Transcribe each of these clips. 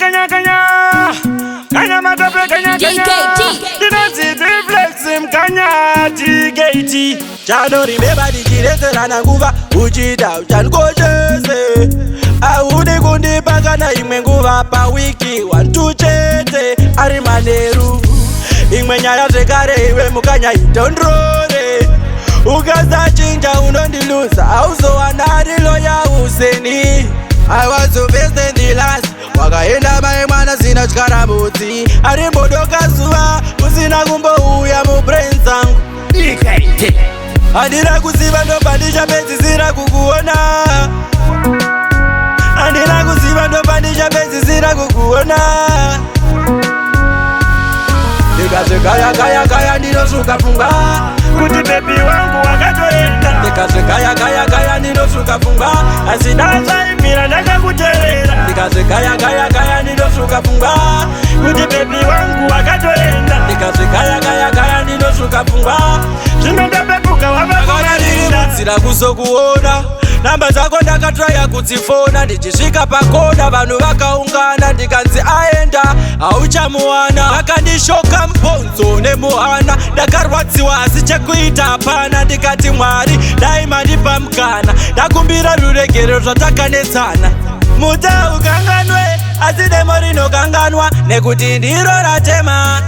Kanya matope kanya Dinoziti flex him kanya TKT Chano remember the girete na nguva Uchida uchangocheze Audi kundi pangana imwe nguva pa wiki Wantuchete ari maneru Imwe nyaya zvekare iwe mukanya itondrore Ukaza chinja unondiluza Auzowana rilo ya Useni I was the best and the last Wakaenda mai mwana zina chikaramudzi Ari mbodoka zuva Usina kumbo uya mu brain zangu DKT Andira kuziva ndoba ndichapedzisira kukuona Andira kuziva ndoba ndichapedzisira kukuona Ndikazve kaya ndinoshuka pfungwa Kuti baby wangu wakatoenda Ndikazve kaya ndinoshuka pfungwa Asi ndasaimira ndakakuteerera Ndikazve kaya ndinoshuka pfungwa Kuti baby wangu wakatoenda Ndikazve kaya ndinoshuka pfungwa Zvino ndapepuka wavakumarira Ndiri kuzokuona Namba dzako ndakatraya kudzifona Ndichisvika pakona vanhu vakaungana Ndikanzi aenda hauchamuwana Vakandishoka mbonzo nemuhana Ndakarwadziwa asi chekuita hapana Ndikati Mwari dai mandipa mukana Ndakumbira ruregero zvatakanetsana Muta ukanganwe asi demo rinokanganwa Nekuti ndiro ratema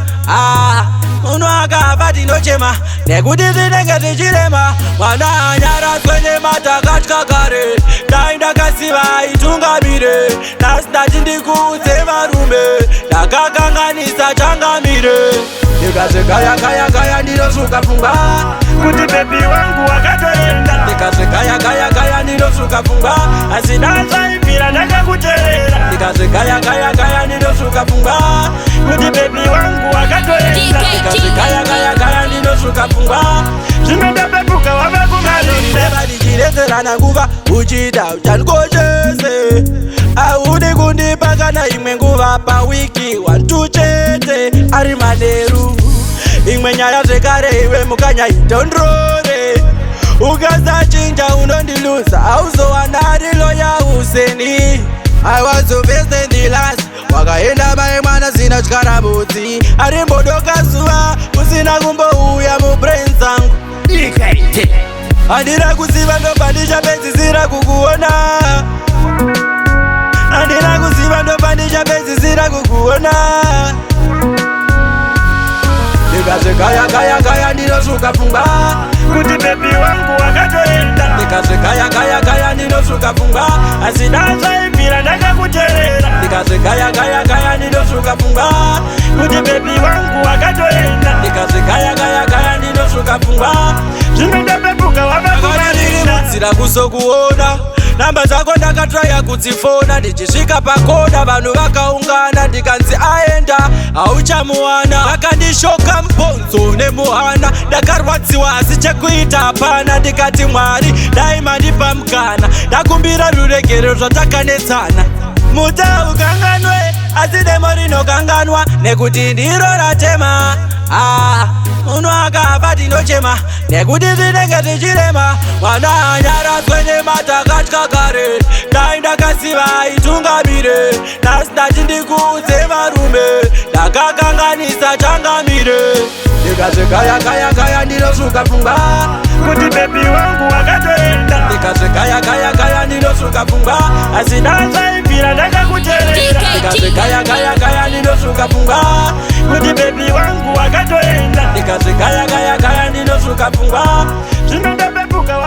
Munhu akafa tinochema Nekuti tinenge tichirema Mwana anyaradzwe nematakatka kare Dai ndakasiva itungamire Nhasi ndati ndikuudze varume Ndakakanganisa changamire Ndikazve kaya ndinoshuka pfungwa Kuti baby wangu wakatoenda Ndikazve kaya ndinoshuka pfungwa Asi ndasaimira ndakakuteerera Ndikazve kaya ndinoshuka pfungwa Kuti baby wangu wakatoenda Ndikazve kaya ndinoshuka pfungwa Zvino ndapepuka wavakumarira Ndichiredzerana nguva uchida uchangocheze Audi kundipa kana imwe nguva pa wiki Wantuchete ari maneru Imwe nyaya zvekare iwe mukanya itondrore Ukaza chinja unondiluza Auzowana rilo ya Useni I was the best and the last Wakaenda mai mwana zina chikaramudzi Ari mbodoka zuva Usina kumbo uya mu brain zangu DKT Andira kuziva ndoba ndichapedzisira kukuona Andira kuziva ndoba ndichapedzisira kukuona Ndikazve kaya ndinoshuka pfungwa Kuti baby wangu wakatoenda Ndikazve kaya ndinoshuka pfungwa Asi ndasaimira ndakakuteerera Ndikazve kaya ndinoshuka pfungwa Kuti baby wangu wakatoenda Ndikazve kaya ndinoshuka pfungwa Zvino ndapepuka wavakumarira Ndiri kuzokuona Namba dzako ndakatraya kudzifona Ndichisvika pakona vanhu vakaungana Ndikanzi aenda hauchamuwana Vakandishoka mbonzo nemuhana Ndakarwadziwa asi chekuita hapana Ndikati Mwari dai mandipa mukana Ndakumbira ruregero zvatakanetsana Muta ukanganwe asi demo rinokanganwa Nekuti ndiro ratema Munhu akafa tinochema Nekuti tinenge tichirema Mwana anyaradzwe nematakatka kare Dai ndakasiva itungamire Nhasi ndati ndikuudze varume Ndakakanganisa changamire Ndikazve kaya ndinoshuka pfungwa Kuti baby wangu wakatoenda Ndikazve kaya ndinoshuka pfungwa Asi ndasaimira ndakakuteerera Ndikazve kaya ndinoshuka pfungwa Kuti baby wangu wakatoenda Ndikazve kaya ndinoshuka pfungwa Zvino ndapepuka